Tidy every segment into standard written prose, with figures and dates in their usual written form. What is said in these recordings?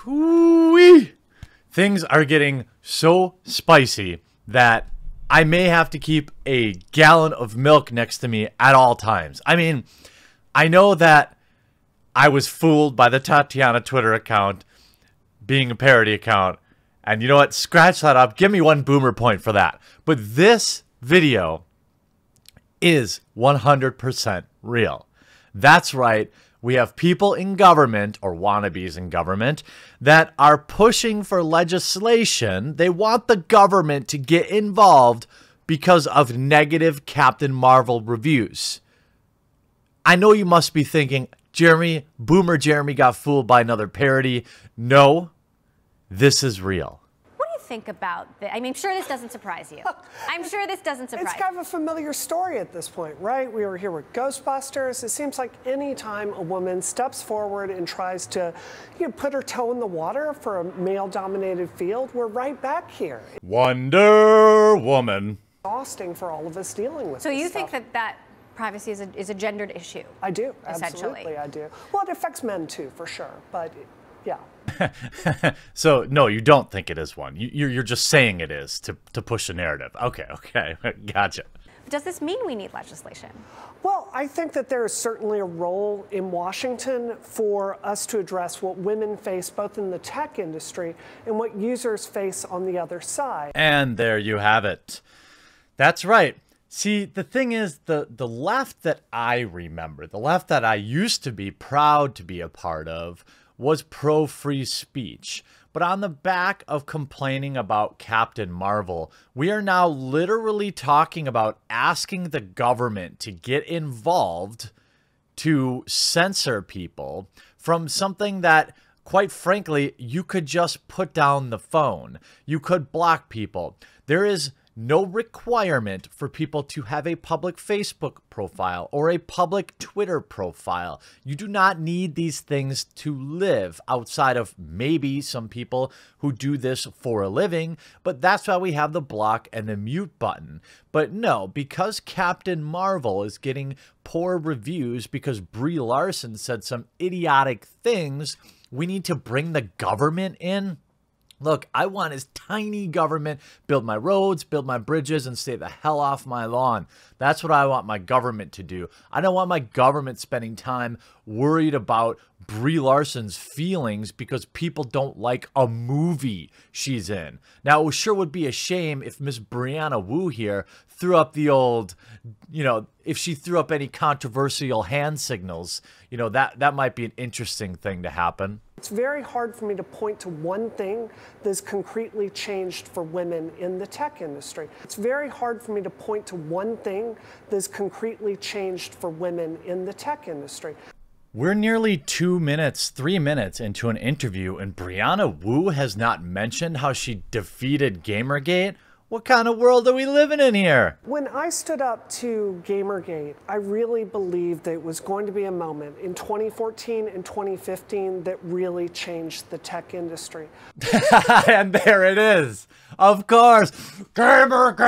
Whoo-wee. Things are getting so spicy that I may have to keep a gallon of milk next to me at all times. I mean, I know that I was fooled by the Tatiana Twitter account being a parody account. And you know what? Scratch that up. Give me 1 boomer point for that. But this video is 100% real. That's right. We have people in government, or wannabes in government, that are pushing for legislation. They want the government to get involved because of negative Captain Marvel reviews. I know you must be thinking, Jeremy, Boomer Jeremy got fooled by another parody. No, this is real. What do you think about this? I mean, I'm sure this doesn't surprise you. I'm sure this doesn't surprise you. It's kind of a familiar story at this point, right? We were here with Ghostbusters. It seems like any time a woman steps forward and tries to, put her toe in the water for a male-dominated field, we're right back here. Wonder Woman. Exhausting for all of us dealing with So this you stuff. think that privacy is a gendered issue? I do, essentially. absolutely, I do. Well, it affects men too, for sure, but yeah. So no, you don't think it is one. You're just saying it is to push a narrative. Okay, gotcha. Does this mean we need legislation? Well, I think that there is certainly a role in Washington for us to address what women face both in the tech industry and what users face on the other side. And there you have it. That's right. See, the thing is, the left that I remember, the left that I used to be proud to be a part of, was pro-free speech. But on the back of complaining about Captain Marvel, we are now literally talking about asking the government to get involved to censor people from something that, quite frankly, you could just put down the phone. You could block people. There is no requirement for people to have a public Facebook profile or a public Twitter profile. You do not need these things to live, outside of maybe some people who do this for a living, but that's why we have the block and the mute button. But no, because Captain Marvel is getting poor reviews because Brie Larson said some idiotic things, we need to bring the government in. Look, I want his tiny government, build my roads, build my bridges, and stay the hell off my lawn. That's what I want my government to do. I don't want my government spending time worried about Brie Larson's feelings because people don't like a movie she's in. Now, it sure would be a shame if Miss Brianna Wu here threw up the old, if she threw up any controversial hand signals, that might be an interesting thing to happen. It's very hard for me to point to one thing that's concretely changed for women in the tech industry. It's very hard for me to point to one thing that's concretely changed for women in the tech industry. We're nearly 3 minutes into an interview, and Brianna Wu has not mentioned how she defeated Gamergate? What kind of world are we living in here? When I stood up to Gamergate, I really believed that it was going to be a moment in 2014 and 2015 that really changed the tech industry. And there it is. Of course, Gamergate!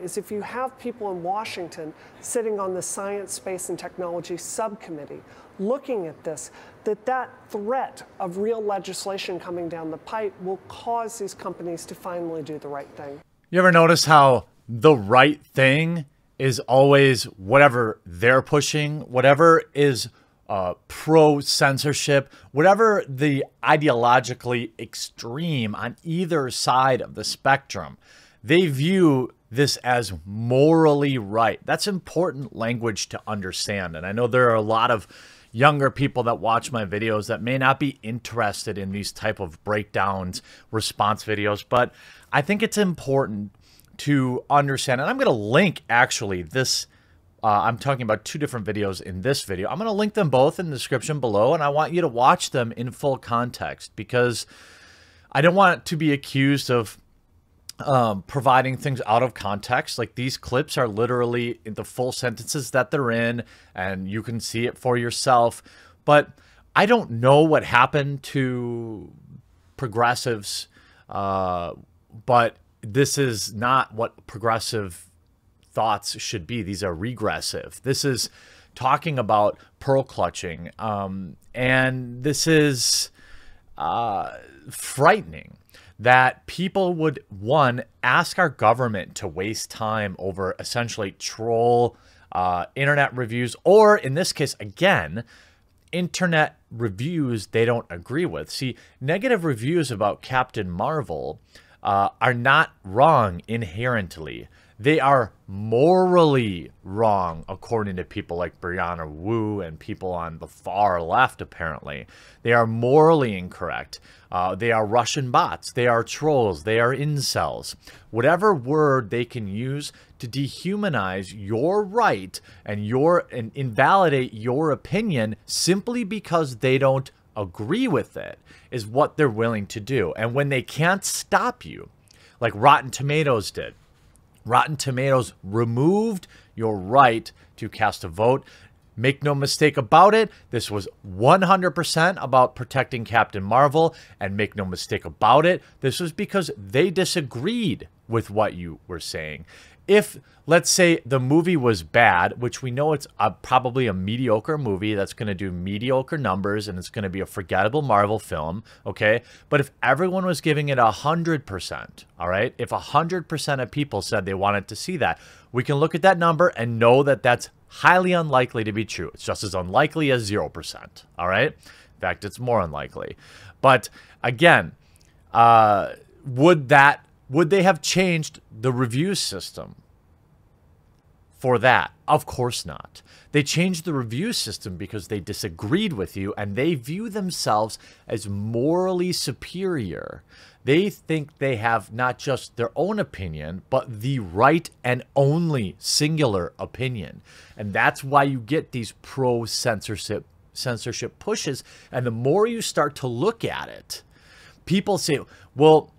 Is if you have people in Washington sitting on the Science, Space, and Technology Subcommittee looking at this, that threat of real legislation coming down the pipe will cause these companies to finally do the right thing. You ever notice how the right thing is always whatever they're pushing, whatever is pro-censorship, whatever the ideologically extreme on either side of the spectrum, they view this as morally right. That's important language to understand. And I know there are a lot of younger people that watch my videos that may not be interested in these type of breakdowns, response videos, but I think it's important to understand. And I'm going to link actually this. I'm talking about 2 different videos in this video. I'm going to link them both in the description below, and I want you to watch them in full context because I don't want to be accused of providing things out of context. Like, these clips are literally in the full sentences that they're in, and you can see it for yourself. But I don't know what happened to progressives, but this is not what progressive thoughts should be. These are regressive. This is talking about pearl clutching And this is frightening that people would, one, ask our government to waste time over essentially troll internet reviews, or in this case, again, internet reviews they don't agree with. See, negative reviews about Captain Marvel are not wrong inherently. They are morally wrong, according to people like Brianna Wu and people on the far left, apparently. They are morally incorrect. They are Russian bots. They are trolls. They are incels. Whatever word they can use to dehumanize your right and invalidate your opinion simply because they don't agree with it is what they're willing to do. And when they can't stop you, like Rotten Tomatoes did, Rotten Tomatoes removed your right to cast a vote. Make no mistake about it, this was 100% about protecting Captain Marvel, and make no mistake about it, this was because they disagreed with what you were saying. If, let's say, the movie was bad, which we know it's probably a mediocre movie that's going to do mediocre numbers and it's going to be a forgettable Marvel film, okay? But if everyone was giving it 100%, all right? If 100% of people said they wanted to see that, we can look at that number and know that that's highly unlikely to be true. It's just as unlikely as 0%, all right? In fact, it's more unlikely. But again, would they have changed the review system for that? Of course not. They changed the review system because they disagreed with you and they view themselves as morally superior. They think they have not just their own opinion, but the right and only singular opinion. And that's why you get these pro-censorship pushes. And the more you start to look at it, people say, well,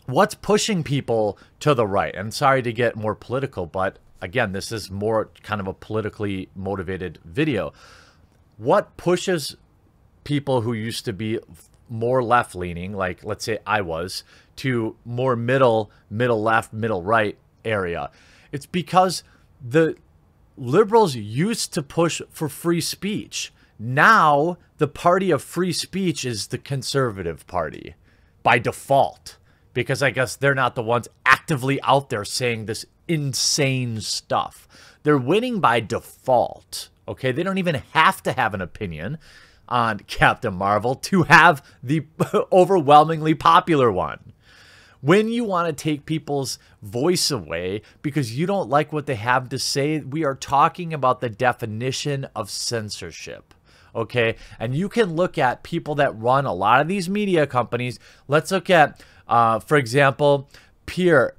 what's pushing people to the right? And sorry to get more political, but again, this is more kind of a politically motivated video. What pushes people who used to be more left-leaning, like let's say I was, to more middle left, middle right area? It's because the liberals used to push for free speech. Now the party of free speech is the conservative party by default, because I guess they're not the ones actively out there saying this insane stuff. They're winning by default, okay? They don't even have to have an opinion on Captain Marvel to have the overwhelmingly popular one. When you want to take people's voice away because you don't like what they have to say, we are talking about the definition of censorship. Okay, and you can look at people that run a lot of these media companies. Let's look at, for example, Pierre,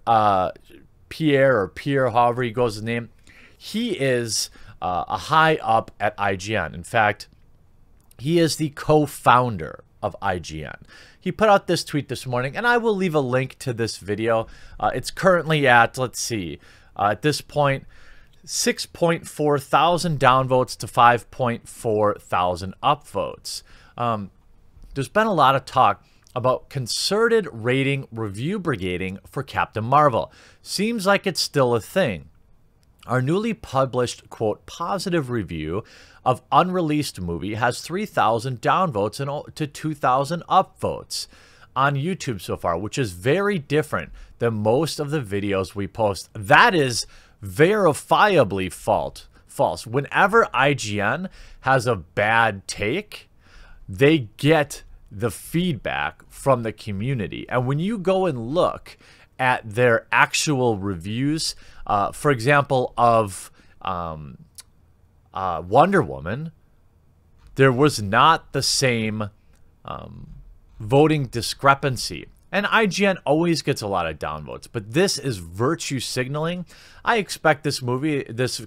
however he goes his name. He is a high up at IGN. In fact, he is the co-founder of IGN. He put out this tweet this morning, and I will leave a link to this video. It's currently at, let's see, at this point, 6.4 thousand downvotes to 5.4 thousand upvotes. There's been a lot of talk about concerted rating review brigading for Captain Marvel. Seems like it's still a thing. Our newly published, quote, positive review of unreleased movie has 3,000 downvotes and to 2,000 upvotes on YouTube so far, which is very different than most of the videos we post. That is verifiably false. Whenever IGN has a bad take, they get the feedback from the community. And when you go and look at their actual reviews, for example, of Wonder Woman, there was not the same voting discrepancy. And IGN always gets a lot of downvotes, but this is virtue signaling. I expect this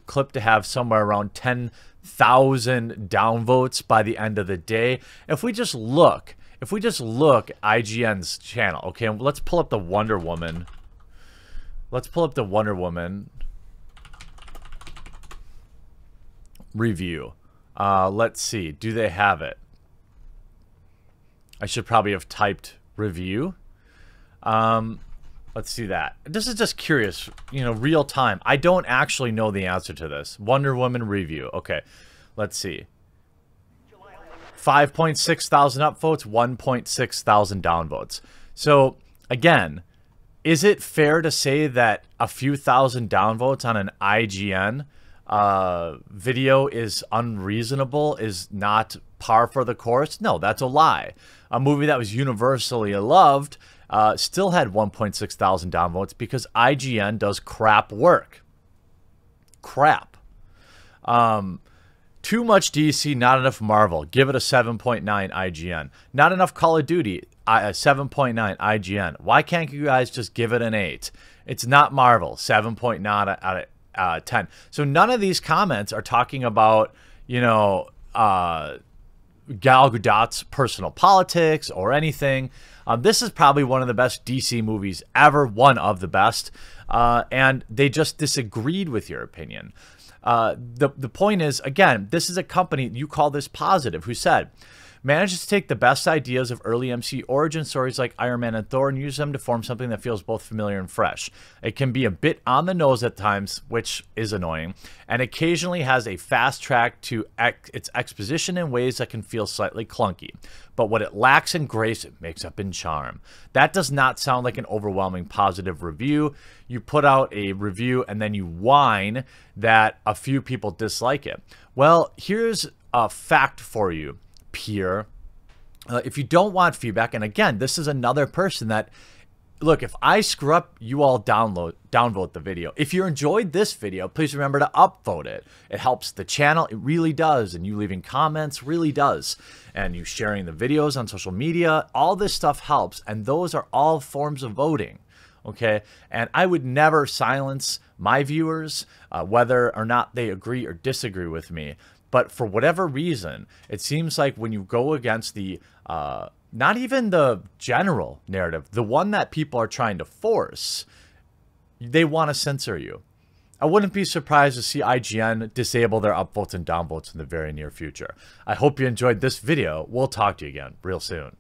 clip to have somewhere around 10,000 downvotes by the end of the day. If we just look at IGN's channel, okay, let's pull up the Wonder Woman. Let's pull up the Wonder Woman review. Let's see, do they have it? I should probably have typed review. Let's see that. This is just curious, real time. I don't actually know the answer to this. Wonder Woman review. Okay, let's see. 5.6 thousand upvotes, 1.6 thousand downvotes. So again, is it fair to say that a few thousand downvotes on an IGN video is unreasonable, is not par for the course? No, that's a lie. A movie that was universally loved still had 1.6 thousand downvotes because IGN does crap work. Crap. Too much DC, not enough Marvel. Give it a 7.9 IGN. Not enough Call of Duty. 7.9 IGN. Why can't you guys just give it an 8? It's not Marvel. 7.9 out of 10. So none of these comments are talking about, you know, Gal Gadot's personal politics or anything. This is probably one of the best DC movies ever, one of the best, and they just disagreed with your opinion. The point is, again, this is a company, you call this positive, who said, manages to take the best ideas of early MC origin stories like Iron Man and Thor and use them to form something that feels both familiar and fresh. It can be a bit on the nose at times, which is annoying, and occasionally has a fast track to its exposition in ways that can feel slightly clunky. But what it lacks in grace, it makes up in charm. That does not sound like an overwhelming positive review. You put out a review and then you whine that a few people dislike it. Well, here's a fact for you, peer. If you don't want feedback, and again, this is another person that, look, if I screw up, you all downvote the video. If you enjoyed this video, please remember to upvote it. It helps the channel. It really does. And you leaving comments really does. And you sharing the videos on social media, all this stuff helps. And those are all forms of voting. Okay. And I would never silence my viewers, whether or not they agree or disagree with me. But for whatever reason, it seems like when you go against the, not even the general narrative, the one that people are trying to force, they want to censor you. I wouldn't be surprised to see IGN disable their upvotes and downvotes in the very near future. I hope you enjoyed this video. We'll talk to you again real soon.